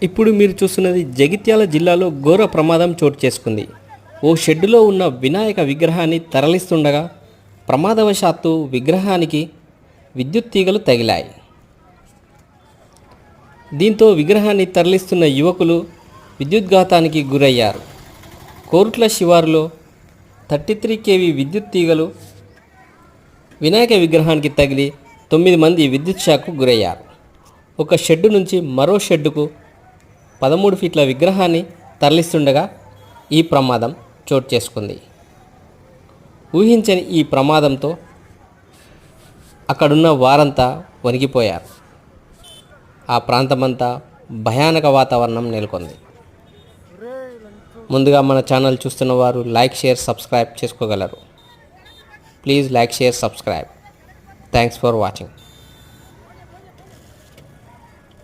ఇప్పుడు మీరు చూస్తున్నది జగిత్యాల జిల్లాలో ఘోర ప్రమాదం చోటు చేసుకుంది. ఓ షెడ్డులో ఉన్న వినాయక విగ్రహాన్ని తరలిస్తుండగా ప్రమాదవశాత్తు విగ్రహానికి విద్యుత్ తీగలు తగిలాయి. దీంతో విగ్రహాన్ని తరలిస్తున్న యువకులు విద్యుద్ఘాతానికి గురయ్యారు. కోరుట్ల శివారులో 33 kV విద్యుత్ తీగలు వినాయక విగ్రహానికి తగిలి 9 మంది విద్యుత్ షాక్కు గురయ్యారు. ఒక షెడ్డు నుంచి మరో షెడ్డుకు 13 ఫీట్ల విగ్రహాన్ని తరలిస్తుండగా ఈ ప్రమాదం చోటు చేసుకుంది. ఊహించని ఈ ప్రమాదంతో అక్కడున్న వారంతా వణికిపోయారు. ఆ ప్రాంతమంతా భయానక వాతావరణం నెలకొంది. ముందుగా మన ఛానల్ చూస్తున్న వారు లైక్, షేర్, సబ్స్క్రైబ్ చేసుకోగలరు. Please like, share, subscribe. Thanks for watching.